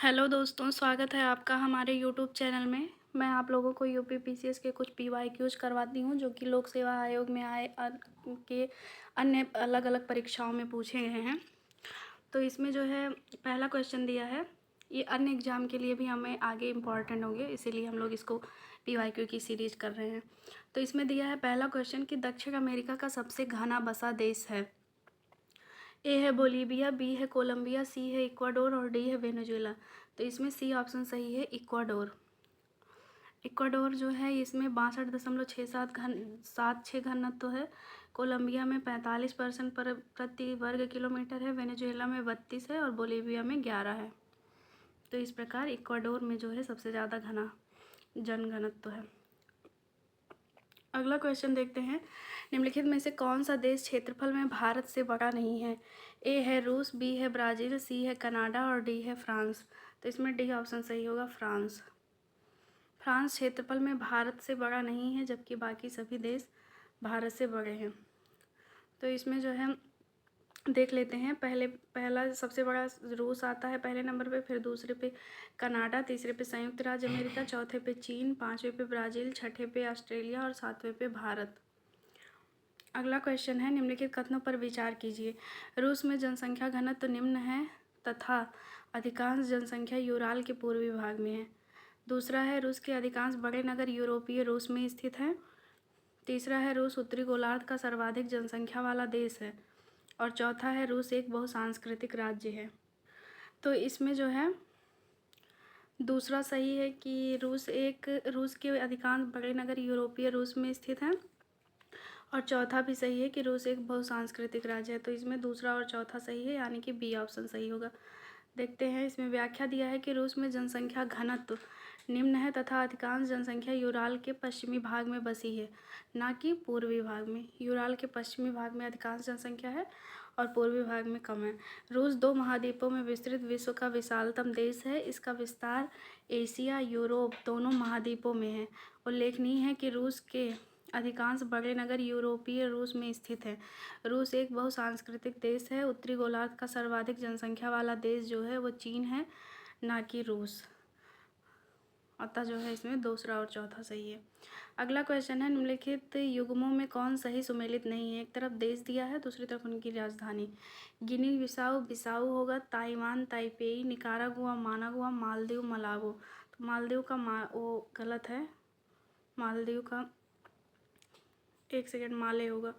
Hello दोस्तों, स्वागत है आपका हमारे यूट्यूब चैनल में। मैं आप लोगों को यूपी पीसीएस के कुछ पीवाईक्यूज करवाती हूँ जो कि लोक सेवा आयोग में आए के अन्य अलग अलग परीक्षाओं में पूछे गए हैं। तो इसमें जो है पहला क्वेश्चन दिया है, ये अन्य एग्जाम के लिए भी हमें आगे इम्पॉर्टेंट होंगे, इसीलिए हम लोग इसको पीवाईक्यू की सीरीज कर रहे हैं। तो इसमें दिया है पहला क्वेश्चन कि दक्षिण अमेरिका का सबसे घना बसा देश है। ए है बोलीविया, बी है कोलंबिया, सी है इक्वाडोर और डी है वेनेजुएला। तो इसमें सी ऑप्शन सही है, इक्वाडोर। इक्वाडोर जो है इसमें 62.67 घनत्व है। कोलंबिया में 45% पर प्रति वर्ग किलोमीटर है। वेनेजुएला में 32 है और बोलीविया में 11 है। तो इस प्रकार इक्वाडोर में जो है सबसे ज़्यादा घना जन घनत्व है। अगला क्वेश्चन देखते हैं, निम्नलिखित में से कौन सा देश क्षेत्रफल में भारत से बड़ा नहीं है। ए है रूस, बी है ब्राज़ील, सी है कनाडा और डी है फ्रांस। तो इसमें डी ऑप्शन सही होगा, फ्रांस। फ्रांस क्षेत्रफल में भारत से बड़ा नहीं है, जबकि बाकी सभी देश भारत से बड़े हैं। तो इसमें जो है देख लेते हैं, पहला सबसे बड़ा रूस आता है पहले नंबर पे, फिर दूसरे पे कनाडा, तीसरे पे संयुक्त राज्य अमेरिका, चौथे पे चीन, पाँचवें पे ब्राज़ील, छठे पे ऑस्ट्रेलिया और सातवें पे भारत। अगला क्वेश्चन है, निम्नलिखित कथनों पर विचार कीजिए। रूस में जनसंख्या घनत्व निम्न है तथा अधिकांश जनसंख्या यूराल के पूर्वी भाग में है। दूसरा है, रूस के अधिकांश बड़े नगर यूरोपीय रूस में स्थित हैं। तीसरा है, रूस उत्तरी गोलार्ध का सर्वाधिक जनसंख्या वाला देश है। और चौथा है, रूस एक बहुसांस्कृतिक राज्य है। तो इसमें जो है दूसरा सही है कि रूस के अधिकांश बड़े नगर यूरोपीय रूस में स्थित हैं। और चौथा भी सही है कि रूस एक बहुसांस्कृतिक राज्य है। तो इसमें दूसरा और चौथा सही है, यानी कि बी ऑप्शन सही होगा। देखते हैं, इसमें व्याख्या दिया है कि रूस में जनसंख्या घनत्व निम्न है तथा अधिकांश जनसंख्या यूराल के पश्चिमी भाग में बसी है, ना कि पूर्वी भाग में। यूराल के पश्चिमी भाग में अधिकांश जनसंख्या है और पूर्वी भाग में कम है। रूस दो महाद्वीपों में विस्तृत विश्व का विशालतम देश है। इसका विस्तार एशिया यूरोप दोनों महाद्वीपों में है। उल्लेखनीय है कि रूस के अधिकांश बड़े नगर यूरोपीय रूस में स्थित हैं। रूस एक बहुसांस्कृतिक देश है। उत्तरी गोलार्ध का सर्वाधिक जनसंख्या वाला देश जो है वो चीन है, ना कि रूस। अतः जो है इसमें दूसरा और चौथा सही है। अगला क्वेश्चन है, निम्नलिखित युग्मों में कौन सही सुमेलित नहीं है। एक तरफ देश दिया है, दूसरी तरफ उनकी राजधानी। गिनी बिसाऊ बिसाऊ होगा, Taiwan Taipei, Nicaragua Managua, Maldives Malabo. तो मालदीव का वो गलत है, मालदीव का एक सेकेंड माले होगा।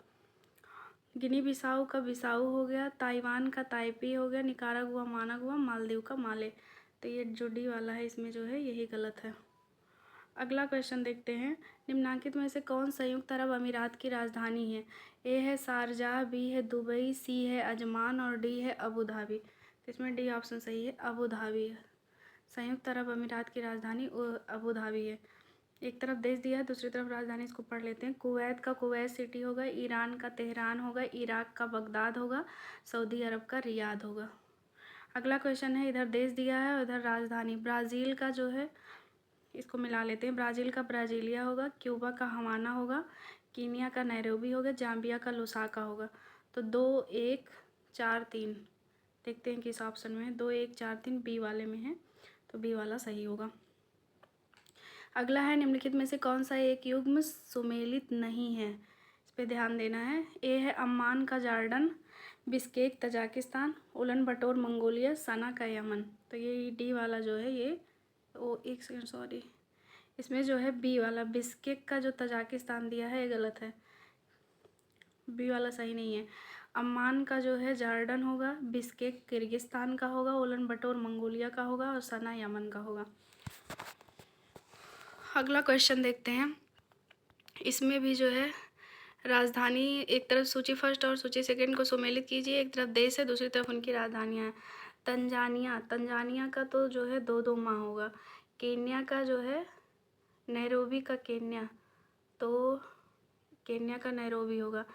गिनी बिसाऊ का बिसाऊ हो गया, ताइवान का ताइपी हो गया, निकारागुआ मानागुआ, मालदीव का माले। तो ये जो डी वाला है इसमें जो है यही गलत है। अगला क्वेश्चन देखते हैं, निम्नांकित में से कौन संयुक्त अरब अमीरात की राजधानी है। ए है शारजाह, बी है दुबई, सी है अजमान और डी है अबू धाबी। तो इसमें डी ऑप्शन सही है, अबू धाबी है। संयुक्त अरब अमीरात की राजधानी अबू धाबी है। एक तरफ देश दिया है, दूसरी तरफ राजधानी, इसको पढ़ लेते हैं। कुवैत का कुवैत सिटी होगा, ईरान का तेहरान होगा, इराक का बगदाद होगा, सऊदी अरब का रियाद होगा। अगला क्वेश्चन है, इधर देश दिया है और इधर राजधानी। ब्राज़ील का जो है इसको मिला लेते हैं। ब्राज़ील का ब्राज़ीलिया होगा, क्यूबा का हवाना होगा, कीनिया का नैरोबी होगा, जाम्बिया का लुसाका होगा। तो 2 1 4 3 देखते हैं किस ऑप्शन में है। 2 1 4 3 बी वाले में है, तो बी वाला सही होगा। अगला है, निम्नलिखित में से कौन सा एक युग्म सुमेलित नहीं है। इस पे ध्यान देना है। ए है अम्मान का जॉर्डन, बिस्केक तजाकिस्तान, उलन बटोर मंगोलिया, सना का यमन। तो ये डी वाला जो है ये एक सेकेंड सॉरी, इसमें जो है बी वाला बिस्केक का जो तजाकिस्तान दिया है ये गलत है, बी वाला सही नहीं है। अम्मान का जो है जॉर्डन होगा, बिस्केक किर्गिस्तान का होगा, उलन बटोर मंगोलिया का होगा और सना यमन का होगा। अगला क्वेश्चन देखते हैं, इसमें भी जो है राजधानी, एक तरफ सूची फर्स्ट और सूची सेकंड को सुमेलित कीजिए। एक तरफ देश है, दूसरी तरफ उनकी राजधानियाँ हैं। तंजानिया का तो जो है 2 माह होगा। केन्या का जो है नैरोबी का केन्या, तो केन्या का नैरोबी होगा।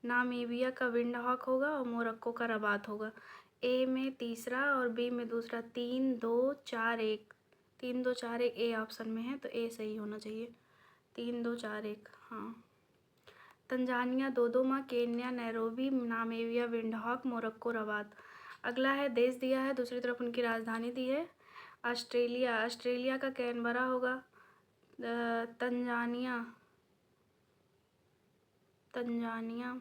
नामीबिया का विंडहॉक होगा और मोरक्को का रबात होगा। ए में तीसरा और बी में दूसरा। 3 2 4 1 3 2 4 1 ए ऑप्शन में है, तो ए सही होना चाहिए। 3 2 4 1 हाँ। तंजानिया 2 माह, Kenya Nairobi, Namibia Windhoek, Morocco Rabat. अगला है, देश दिया है, दूसरी तरफ उनकी राजधानी दी है। ऑस्ट्रेलिया, ऑस्ट्रेलिया का कैनबरा होगा। Tanzania, Tanzania.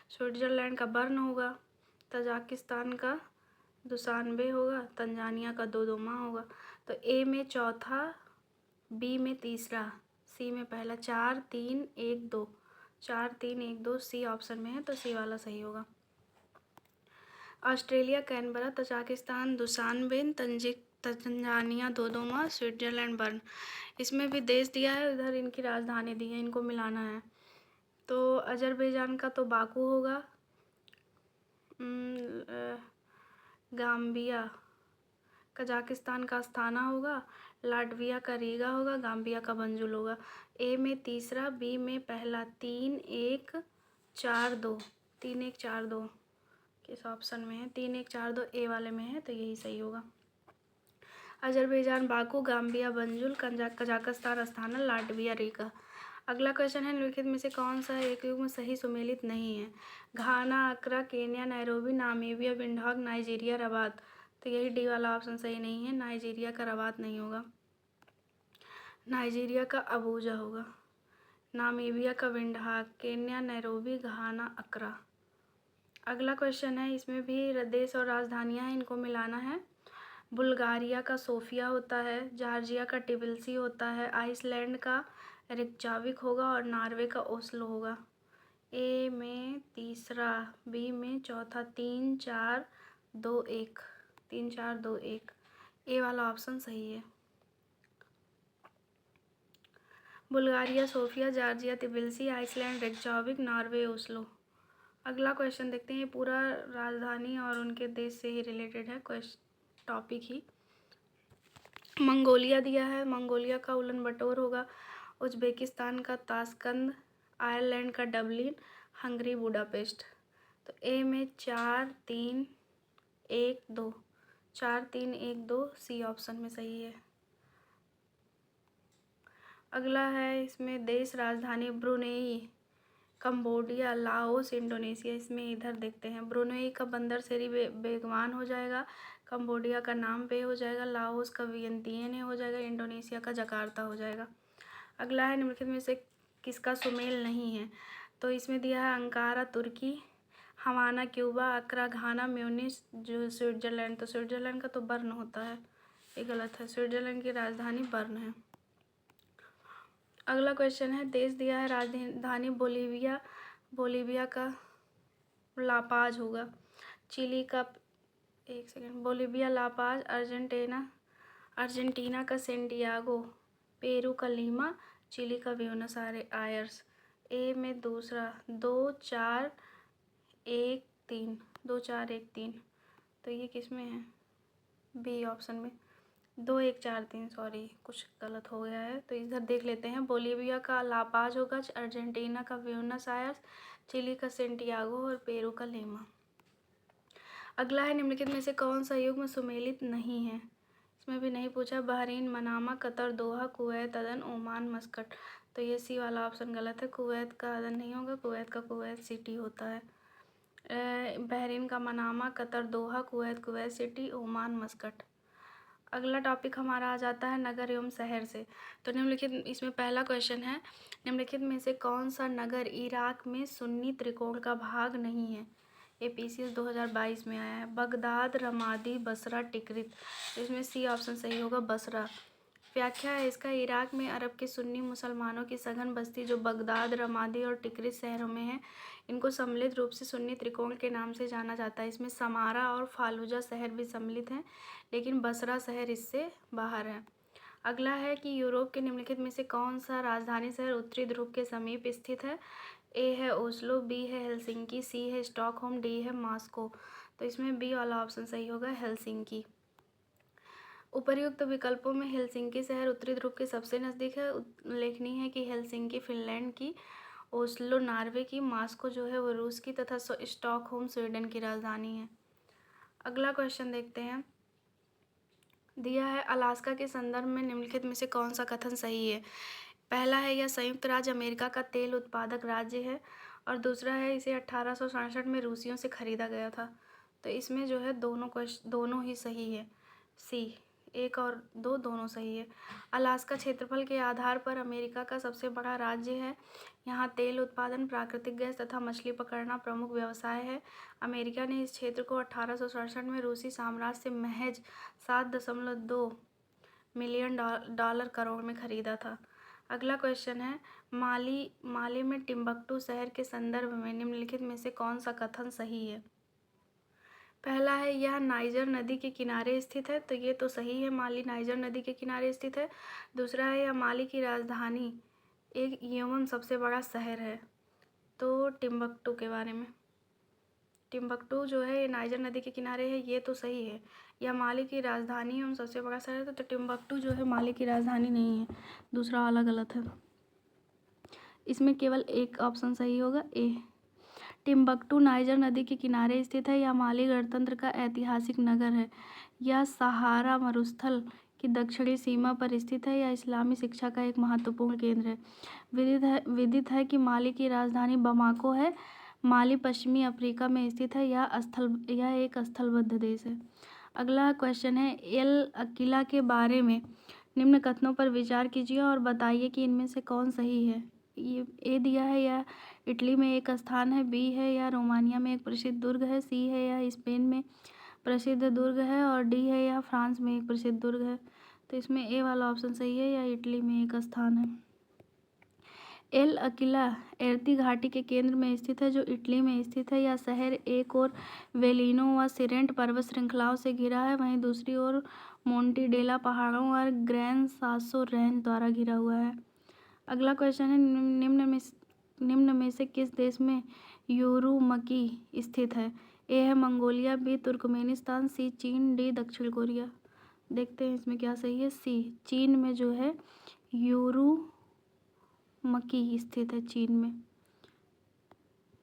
स्विट्ज़रलैंड का बर्न होगा। तजाकिस्तान का दुशानबे होगा। तंजानिया का दोदोमा होगा। तो ए में चौथा, बी में तीसरा, सी में पहला। 4 3 1 2, 4 3 1 2 सी ऑप्शन में है, तो सी वाला सही होगा। Australia Canberra, Tajikistan Dushanbe, Tanzania Dodoma, Switzerland burn. इसमें भी देश दिया है, इधर इनकी राजधानी दी है, इनको मिलाना है। तो अजरबैजान का तो बाकू होगा। गाम्बिया, कजाकिस्तान का अस्थाना होगा। लाटविया का रीगा होगा। गाम्बिया का बंजुल होगा। ए में तीसरा, बी में पहला। 3 1 4 2, 3 1 4 2 किस ऑप्शन में है? 3 1 4 2 ए वाले में है, तो यही सही होगा। Azerbaijan Baku, Gambia Banjul, Kazakhstan Asthana, Latvia Riga. अगला क्वेश्चन है, निम्नलिखित में से कौन सा एक युग्म सही सुमेलित नहीं है? Ghana, Accra, Kenya, Nairobi, Namibia, Windhoek, Nigeria, Rabat. तो यही डी वाला ऑप्शन सही नहीं है। नाइजीरिया का रबात नहीं होगा। नाइजीरिया का अबूजा होगा। नामीबिया का विंडहॉक, केन्या नैरोबी, घाना अक्रा। अगला क्वेश्चन है, इसमें भी देश और राजधानियां हैं, इनको मिलाना है। बुल्गारिया का सोफिया होता है। जॉर्जिया का टिबिलिसी होता है। आइसलैंड का रेकजाविक होगा और नॉर्वे का ओस्लो होगा। ए में तीसरा, बी में चौथा। 3 4 2 1, 3 4 2 1 ए वाला ऑप्शन सही है। Bulgaria Sofia, Georgia Tbilisi, Iceland Reykjavik, Norway Oslo. अगला क्वेश्चन देखते हैं, ये पूरा राजधानी और उनके देश से ही रिलेटेड है टॉपिक ही। मंगोलिया दिया है, मंगोलिया का उलन बटोर होगा। उज्बेकिस्तान का ताशकंद, आयरलैंड का डबलिन, हंगरी बुडापेस्ट। तो ए में 4 3 1 2, 4 3 1 2 सी ऑप्शन में सही है। अगला है, इसमें देश राजधानी ब्रुनेई, कंबोडिया, लाओस, इंडोनेशिया। इसमें इधर देखते हैं, ब्रुनेई का बंदर सेरी बेगवान हो जाएगा। कंबोडिया का नाम पे हो जाएगा। लाओस का वियंतियन हो जाएगा। इंडोनेशिया का जकार्ता हो जाएगा। अगला है, निम्नलिखित में से किसका सुमेल नहीं है? तो इसमें दिया है अंकारा तुर्की, हवाना क्यूबा, अक्रा घाना, म्यूनिस जो स्विट्ज़रलैंड। तो स्विट्ज़रलैंड का तो बर्न होता है, ये गलत है। स्विट्ज़रलैंड की राजधानी बर्न है। अगला क्वेश्चन है, देश दिया है राजधानी बोलीविया, बोलीविया का लापाज होगा। चिली का, एक सेकेंड, बोलीविया लापाज, अर्जेंटीना का सेंटियागो, पेरू का लीमा, चिली का ब्यूनस आयर्स। ए में दूसरा, 2 4 1 3, 2 4 1 3। तो ये किस में है? बी ऑप्शन में। 2 1 4 3, सॉरी कुछ गलत हो गया है, तो इधर देख लेते हैं। बोलीविया का लापाज होगा, अर्जेंटीना का ब्यूनस आयर्स, चिली का सेंटियागो और पेरू का लीमा। अगला है, निम्नलिखित में से कौन सा युग्म सुमेलित नहीं है? इसमें भी नहीं पूछा। Bahrain, Manama, Qatar, Doha, Kuwait, अदन, ओमान, मस्कट। तो ये सी वाला ऑप्शन गलत है। कुवैत का अदन नहीं होगा, कुवैत का कुवैत सिटी होता है। बहरीन का Manama, Qatar Doha, Kuwait Kuwait City, Oman Muscat. अगला टॉपिक हमारा आ जाता है नगर एवं शहर से। तो निम्नलिखित, इसमें पहला क्वेश्चन है, निम्नलिखित में से कौन सा नगर इराक में सुन्नी त्रिकोण का भाग नहीं है? ये PCS 2022 में आया है। Baghdad, Ramadi, Basra, Tikrit. तो इसमें सी ऑप्शन सही होगा, बसरा। व्याख्या है इसका, इराक में अरब के सुन्नी मुसलमानों की सघन बस्ती जो बगदाद, रमादी और टिकरित शहरों में है, इनको सम्मिलित रूप से सुन्नी त्रिकोण के नाम से जाना जाता है। इसमें समारा और फालूजा शहर भी सम्मिलित हैं, लेकिन बसरा शहर इससे बाहर है। अगला है कि यूरोप के निम्नलिखित में से कौन सा राजधानी शहर उत्तरी ध्रुव के समीप स्थित है? ए है ओस्लो, बी है हेलसिंकी, सी है स्टॉकहोम, डी है मॉस्को। तो इसमें बी वाला ऑप्शन सही होगा, हेलसिंकी। उपर्युक्त विकल्पों में हेलसिंकी शहर उत्तरी ध्रुव के सबसे नज़दीक है। उल्लेखनीय है कि हेलसिंकी फिनलैंड की, ओस्लो नॉर्वे की, मॉस्को जो है वो रूस की, तथा स्टॉकहोम स्वीडन की राजधानी है। अगला क्वेश्चन देखते हैं, दिया है अलास्का के संदर्भ में निम्नलिखित में से कौन सा कथन सही है? पहला है, यह संयुक्त राज्य अमेरिका का तेल उत्पादक राज्य है, और दूसरा है, इसे 1867 में रूसियों से खरीदा गया था। तो इसमें जो है दोनों ही सही है। सी, 1 और 2 दोनों सही है। अलास्का क्षेत्रफल के आधार पर अमेरिका का सबसे बड़ा राज्य है। यहाँ तेल उत्पादन, प्राकृतिक गैस तथा मछली पकड़ना प्रमुख व्यवसाय है। अमेरिका ने इस क्षेत्र को 1867 में रूसी साम्राज्य से महज 7.2 मिलियन डॉलर करोड़ में खरीदा था। अगला क्वेश्चन है, माली में टिम्बक्टू शहर के संदर्भ में निम्नलिखित में से कौन सा कथन सही है? पहला है, यह नाइजर नदी के किनारे स्थित है, तो ये तो सही है, माली नाइजर नदी के किनारे स्थित है। दूसरा है, यह माली की राजधानी एक एवं सबसे बड़ा शहर है, तो टिम्बक्टू के बारे में। टिम्बक्टू जो है ये नाइजर नदी के किनारे है, ये तो सही है। यह माली की राजधानी एवं सबसे बड़ा शहर है, तो टिम्बक्टू जो है माली की राजधानी नहीं है, दूसरा वाला गलत है। इसमें केवल एक ऑप्शन सही होगा, ए। टिम्बक्टू नाइजर नदी के किनारे स्थित है। यह माली गणतंत्र का ऐतिहासिक नगर है। यह सहारा मरुस्थल की दक्षिणी सीमा पर स्थित है। यह इस्लामी शिक्षा का एक महत्वपूर्ण केंद्र है। विदित है कि माली की राजधानी बमाको है। माली पश्चिमी अफ्रीका में स्थित है। यह एक स्थलबद्ध देश है। अगला क्वेश्चन है, एल अकीला के बारे में निम्न कथनों पर विचार कीजिए और बताइए कि इनमें से कौन सही है। ये ए दिया है, यह इटली में एक स्थान है। बी है, यह रोमानिया में एक प्रसिद्ध दुर्ग है। सी है, यह स्पेन में प्रसिद्ध दुर्ग है। और डी है, यह फ्रांस में एक प्रसिद्ध दुर्ग है। तो इसमें ए वाला ऑप्शन सही है, यह इटली में एक स्थान है। एल अकीला एर्ती घाटी के केंद्र में स्थित है, जो इटली में स्थित है। यह शहर एक और वेलिनो व सिरेंट पर्वत श्रृंखलाओं से घिरा है, वहीं दूसरी ओर मोंटी डेला पहाड़ों और ग्रैन सासो रेंज द्वारा घिरा हुआ है। अगला क्वेश्चन है, निम्न में से किस देश में युरुमकी स्थित है? ए है मंगोलिया, बी तुर्कमेनिस्तान, सी चीन, डी दक्षिण कोरिया। देखते हैं इसमें क्या सही है, सी। चीन में जो है युरुमकी स्थित है, चीन में।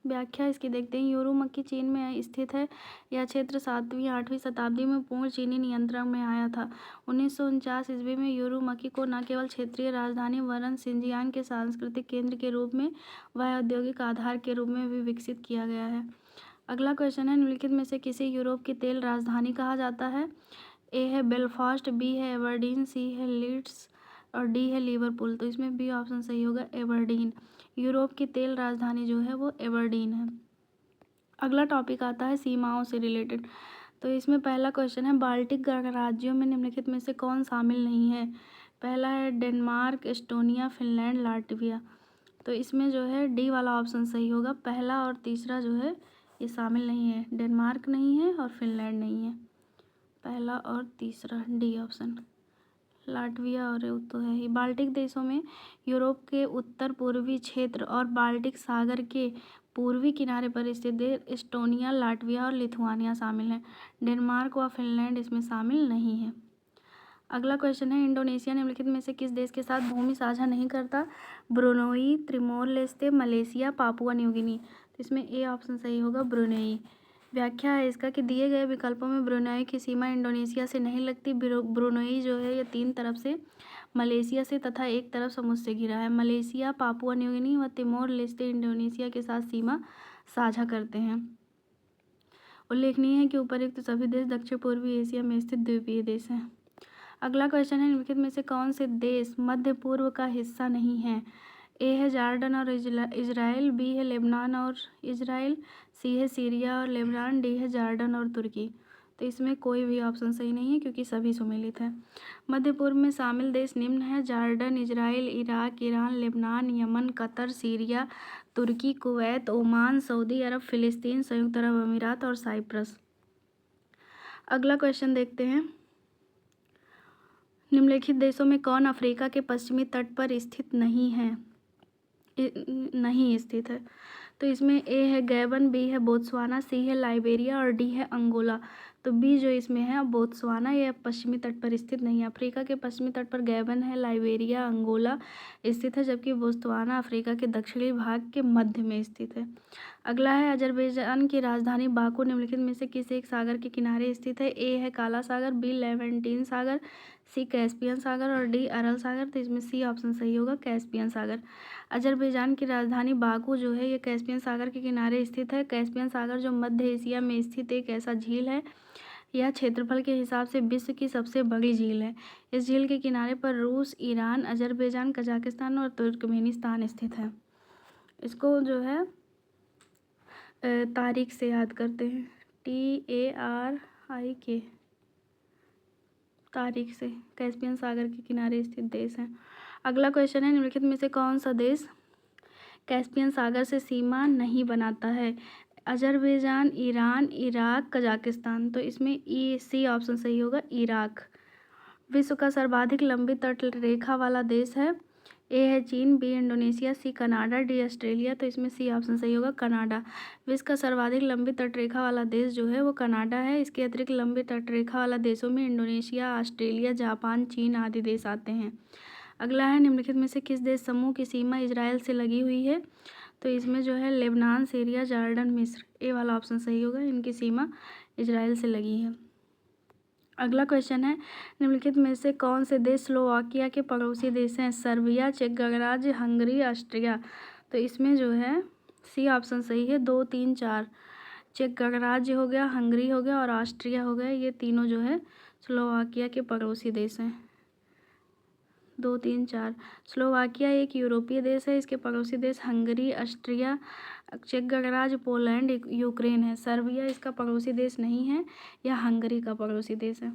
व्याख्या इसकी देखते हैं। युरुमकी चीन में स्थित है। यह क्षेत्र 7वीं-8वीं शताब्दी में पूर्ण चीनी नियंत्रण में आया था। 1949 ईस्वी में युरुमकी को न केवल क्षेत्रीय राजधानी वरन शिनजियांग के सांस्कृतिक केंद्र के रूप में व औद्योगिक आधार के रूप में भी विकसित किया गया है। अगला क्वेश्चन है, निम्नलिखित में से किसे यूरोप की तेल राजधानी कहा जाता है? ए है बेलफास्ट, बी है एबरडीन, सी है लीड्स और डी है लिवरपूल। तो इसमें बी ऑप्शन सही होगा, एबरडीन। यूरोप की तेल राजधानी जो है वो एबरडीन है। अगला टॉपिक आता है सीमाओं से रिलेटेड। तो इसमें पहला क्वेश्चन है, बाल्टिक गणराज्यों में निम्नलिखित में से कौन शामिल नहीं है? पहला है डेनमार्क, एस्टोनिया, फिनलैंड, लाटविया। तो इसमें जो है डी वाला ऑप्शन सही होगा। पहला और तीसरा जो है ये शामिल नहीं है, डेनमार्क नहीं है और फिनलैंड नहीं है। पहला और तीसरा, डी ऑप्शन। लाटविया और वो तो है ही। बाल्टिक देशों में यूरोप के उत्तर पूर्वी क्षेत्र और बाल्टिक सागर के पूर्वी किनारे पर स्थित देश एस्टोनिया, लाटविया और लिथुआनिया शामिल हैं। डेनमार्क व फिनलैंड इसमें शामिल नहीं है। अगला क्वेश्चन है, इंडोनेशिया निम्नलिखित में से किस देश के साथ भूमि साझा नहीं करता? Brunei, Timor Leste, Malaysia, Papua New Guinea. तो इसमें ए ऑप्शन सही होगा, ब्रुनोई। व्याख्या है इसका कि दिए गए विकल्पों में ब्रुनोई की सीमा इंडोनेशिया से नहीं लगती। ब्रुनोई जो है ये 3 तरफ से मलेशिया से तथा एक तरफ समुद्र से घिरा है। मलेशिया, पापुआ न्यू गिनी व तिमोर लेस्ते इंडोनेशिया के साथ सीमा साझा करते हैं। उल्लेखनीय है कि उपर्युक्त सभी देश दक्षिण पूर्वी एशिया में स्थित द्वीपीय देश हैं। अगला क्वेश्चन है, निम्नलिखित में से कौन से देश मध्य पूर्व का हिस्सा नहीं है? ए है जॉर्डन और इजराइल, बी है लेबनान और इजराइल, सी है सीरिया और लेबनान, डी है जॉर्डन और तुर्की। तो इसमें कोई भी ऑप्शन सही नहीं है क्योंकि सभी सम्मिलित हैं। मध्य पूर्व में शामिल देश निम्न है: Jordan, Israel, Iraq, Iran, Lebanon, Yemen, Qatar, Syria, तुर्की, कुवैत, ओमान, सऊदी अरब, फिलिस्तीन, संयुक्त अरब अमीरात और साइप्रस। अगला क्वेश्चन देखते हैं, निम्नलिखित देशों में कौन अफ्रीका के पश्चिमी तट पर स्थित नहीं स्थित है? तो इसमें ए है गैबन, बी है बोत्सवाना, सी है लाइबेरिया और डी है अंगोला। तो बी जो इसमें है बोत्सवाना, ये पश्चिमी तट पर स्थित नहीं है। अफ्रीका के पश्चिमी तट पर गैबन है, लाइबेरिया, अंगोला स्थित है, जबकि बोत्सवाना अफ्रीका के दक्षिणी भाग के मध्य में स्थित है। अगला है, अजरबैजान की राजधानी बाकू निम्नलिखित में से किस एक सागर के किनारे स्थित है? ए है काला सागर, बी लेवेंटीन सागर, सी कैस्पियन सागर और डी अरल सागर। तो इसमें सी ऑप्शन सही होगा, कैस्पियन सागर। अजरबैजान की राजधानी बाकू जो है ये कैस्पियन सागर के किनारे स्थित है। कैस्पियन सागर जो मध्य एशिया में स्थित एक ऐसा झील है। यह क्षेत्रफल के हिसाब से विश्व की सबसे बड़ी झील है। इस झील के किनारे पर रूस, ईरान, अजरबैजान, कजाकिस्तान और तुर्कमेनिस्तान स्थित है। इसको जो है तारीख से याद करते हैं, TARIK, तारीख से। कैस्पियन सागर के किनारे स्थित देश है। अगला क्वेश्चन है, निम्नलिखित में से कौन सा देश कैस्पियन सागर से सीमा नहीं बनाता है? Azerbaijan, Iran, Iraq, Kazakhstan. तो इसमें C ऑप्शन सही होगा, इराक। विश्व का सर्वाधिक लंबी तट रेखा वाला देश है? A है चीन, B Indonesia, C Canada, D Australia. तो इसमें C ऑप्शन सही होगा, कनाडा। विश्व का सर्वाधिक लंबी तटरेखा वाला देश जो है वो कनाडा है। इसके अतिरिक्त लंबी तटरेखा वाला देशों में इंडोनेशिया, ऑस्ट्रेलिया, जापान, चीन आदि देश आते हैं। अगला है, निम्नलिखित में से किस देश समूह की सीमा इजराइल से लगी हुई है? तो इसमें जो है लेबनान, सीरिया, जॉर्डन, मिस्र। ए वाला ऑप्शन सही होगा, इनकी सीमा इजराइल से लगी है। अगला क्वेश्चन है, निम्नलिखित में से कौन से देश स्लोवाकिया के पड़ोसी देश हैं? सर्बिया, चेक गणराज्य, हंगरी, ऑस्ट्रिया। तो इसमें जो है C ऑप्शन सही है, 2, 3, 4। चेक गणराज्य हो गया, हंगरी हो गया और ऑस्ट्रिया हो गया, ये तीनों जो है स्लोवाकिया के पड़ोसी देश हैं। 2, 3, 4। स्लोवाकिया एक यूरोपीय देश है। इसके पड़ोसी देश हंगरी, ऑस्ट्रिया, चेक गणराज्य, पोलैंड, यूक्रेन है। सर्बिया इसका पड़ोसी देश नहीं है, यह हंगरी का पड़ोसी देश है।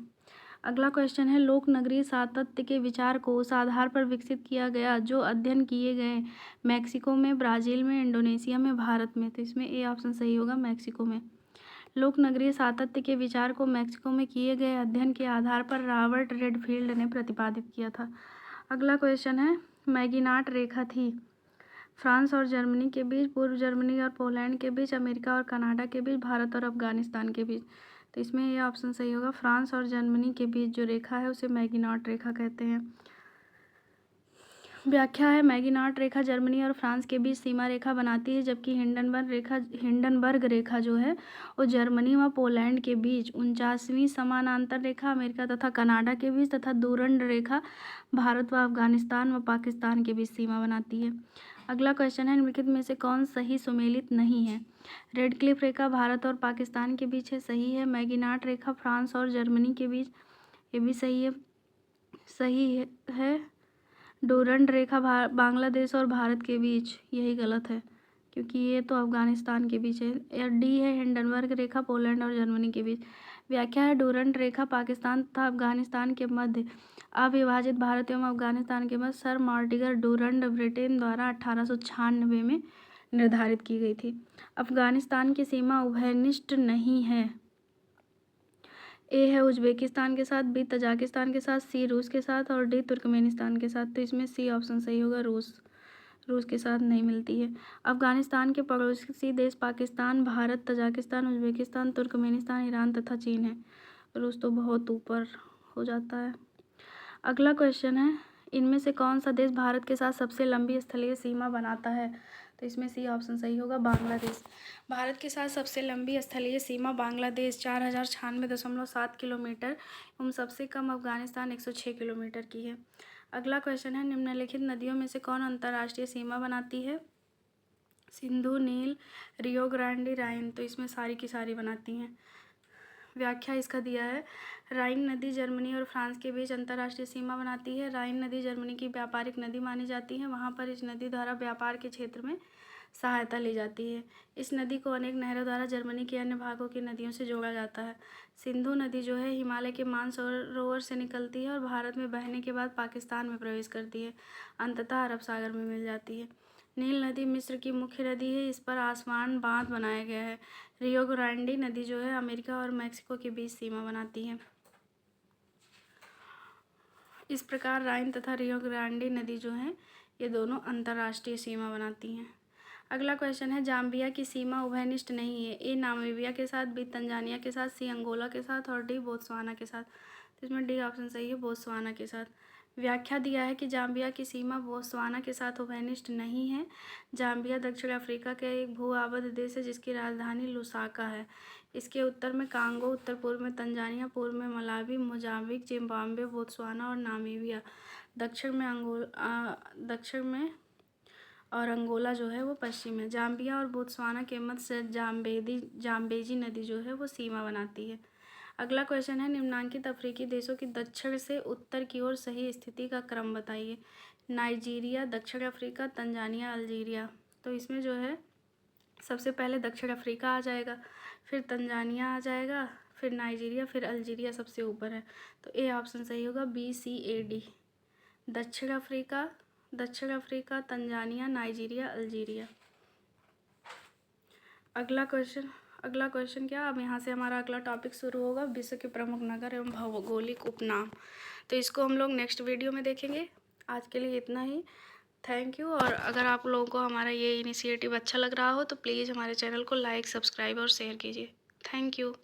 अगला क्वेश्चन है, लोक नगरीय सातत्य के विचार को उस आधार पर विकसित किया गया जो अध्ययन किए गए मैक्सिको में, ब्राज़ील में, इंडोनेशिया में, भारत में। तो इसमें A ऑप्शन सही होगा, मैक्सिको में। लोक नगरीय सातत्य के विचार को मैक्सिको में किए गए अध्ययन के आधार पर रॉबर्ट रेडफील्ड ने प्रतिपादित किया था। अगला क्वेश्चन है, मैगिनाट रेखा थी फ्रांस और जर्मनी के बीच, पूर्व जर्मनी और पोलैंड के बीच, अमेरिका और कनाडा के बीच, भारत और अफगानिस्तान के बीच। तो इसमें ये ऑप्शन सही होगा, फ्रांस और जर्मनी के बीच जो रेखा है उसे मैगिनाट रेखा कहते हैं। व्याख्या है, मैगिनाट रेखा जर्मनी और फ्रांस के बीच सीमा रेखा बनाती है, जबकि हिंडनबर्ग रेखा जो है वो जर्मनी व पोलैंड के बीच, 49वीं समानांतर रेखा अमेरिका तथा कनाडा के बीच तथा दूरंड रेखा भारत व अफगानिस्तान व पाकिस्तान के बीच सीमा बनाती है। अगला क्वेश्चन है, निम्नलिखित में से कौन सही सुमेलित नहीं है? रेड क्लिफ रेखा भारत और पाकिस्तान के बीच है, सही है। मैगिनाट रेखा फ्रांस और जर्मनी के बीच, ये भी सही है। सही है डूरंड रेखा बांग्लादेश और भारत के बीच, यही गलत है क्योंकि ये तो अफगानिस्तान के बीच है। D है हिंडनबर्ग रेखा पोलैंड और जर्मनी के बीच। व्याख्या है, डूरंड रेखा पाकिस्तान तथा अफगानिस्तान के मध्य अविभाजित भारत एवं अफगानिस्तान के मध्य सर मार्टिगर डूरंड ब्रिटेन द्वारा 1896 में निर्धारित की गई थी। अफगानिस्तान की सीमा उभयनिष्ठ नहीं है। A है उज्बेकिस्तान के साथ, B तजाकिस्तान के साथ, C रूस के साथ और D तुर्कमेनिस्तान के साथ। तो इसमें C ऑप्शन सही होगा, रूस के साथ नहीं मिलती है। अफगानिस्तान के पड़ोसी देश Pakistan, Bharat, Tajikistan, Uzbekistan, Turkmenistan, Iran तथा चीन है। रूस तो बहुत ऊपर हो जाता है। अगला क्वेश्चन है, इनमें से कौन सा देश भारत के साथ सबसे लंबी स्थलीय सीमा बनाता है? तो इसमें C ऑप्शन सही होगा, बांग्लादेश। भारत के साथ सबसे लंबी स्थलीय सीमा बांग्लादेश 4096.7 किलोमीटर एवं सबसे कम अफगानिस्तान 106 किलोमीटर की है। अगला क्वेश्चन है, निम्नलिखित नदियों में से कौन अंतर्राष्ट्रीय सीमा बनाती है? सिंधु, नील, रियो ग्रांडी, राइन। तो इसमें सारी की सारी बनाती हैं। व्याख्या इसका दिया है, राइन नदी जर्मनी और फ्रांस के बीच अंतर्राष्ट्रीय सीमा बनाती है। राइन नदी जर्मनी की व्यापारिक नदी मानी जाती है। वहाँ पर इस नदी द्वारा व्यापार के क्षेत्र में सहायता ली जाती है। इस नदी को अनेक नहरों द्वारा जर्मनी के अन्य भागों की नदियों से जोड़ा जाता है। सिंधु नदी जो है हिमालय के मानसरोवर से निकलती है और भारत में बहने के बाद पाकिस्तान में प्रवेश करती है, अंततः अरब सागर में मिल जाती है। नील नदी मिस्र की मुख्य नदी है, इस पर आसमान बांध बनाया गया है। रियो ग्रांडी नदी जो है अमेरिका और मैक्सिको के बीच सीमा बनाती है। इस प्रकार राइन तथा रियो ग्रांडी नदी जो है ये दोनों अंतर्राष्ट्रीय सीमा बनाती हैं। अगला क्वेश्चन है, जाम्बिया की सीमा उभयनिष्ठ नहीं है। A नामीबिया के साथ, B तंजानिया के साथ, C अंगोला के साथ और D बोत्सवाना के साथ। तो इसमें D ऑप्शन सही है, बोत्सवाना के साथ। व्याख्या दिया है कि जाम्बिया की सीमा बोत्सवाना के साथ उभयनिष्ठ नहीं है। जाम्बिया दक्षिण अफ्रीका का एक भू आबद्ध देश है जिसकी राजधानी लुसाका है। इसके उत्तर में कांगो, उत्तर पूर्व में तंजानिया, पूर्व में मलावी, मोजाम्बिक, जिम्बाब्वे, बोत्सवाना और नामीबिया, दक्षिण में और अंगोला जो है वो पश्चिम है। जाम्बिया और बोत्सवाना के मध्य से जाम्बेजी नदी जो है वो सीमा बनाती है। अगला क्वेश्चन है, निम्नांकित अफ्रीकी देशों की दक्षिण से उत्तर की ओर सही स्थिति का क्रम बताइए। नाइजीरिया, दक्षिण अफ्रीका, तंजानिया, अल्जीरिया। तो इसमें जो है सबसे पहले दक्षिण अफ्रीका आ जाएगा, फिर तंजानिया आ जाएगा, फिर नाइजीरिया, फिर अल्जीरिया सबसे ऊपर है। तो ए ऑप्शन सही होगा, BCAD। दक्षिण अफ्रीका, तंजानिया, नाइजीरिया, अल्जीरिया। अगला क्वेश्चन क्या, अब यहाँ से हमारा अगला टॉपिक शुरू होगा, विश्व के प्रमुख नगर एवं भौगोलिक उपनाम। तो इसको हम लोग नेक्स्ट वीडियो में देखेंगे। आज के लिए इतना ही, थैंक यू। और अगर आप लोगों को हमारा ये इनिशिएटिव अच्छा लग रहा हो तो प्लीज़ हमारे चैनल को लाइक, सब्सक्राइब और शेयर कीजिए। Thank you.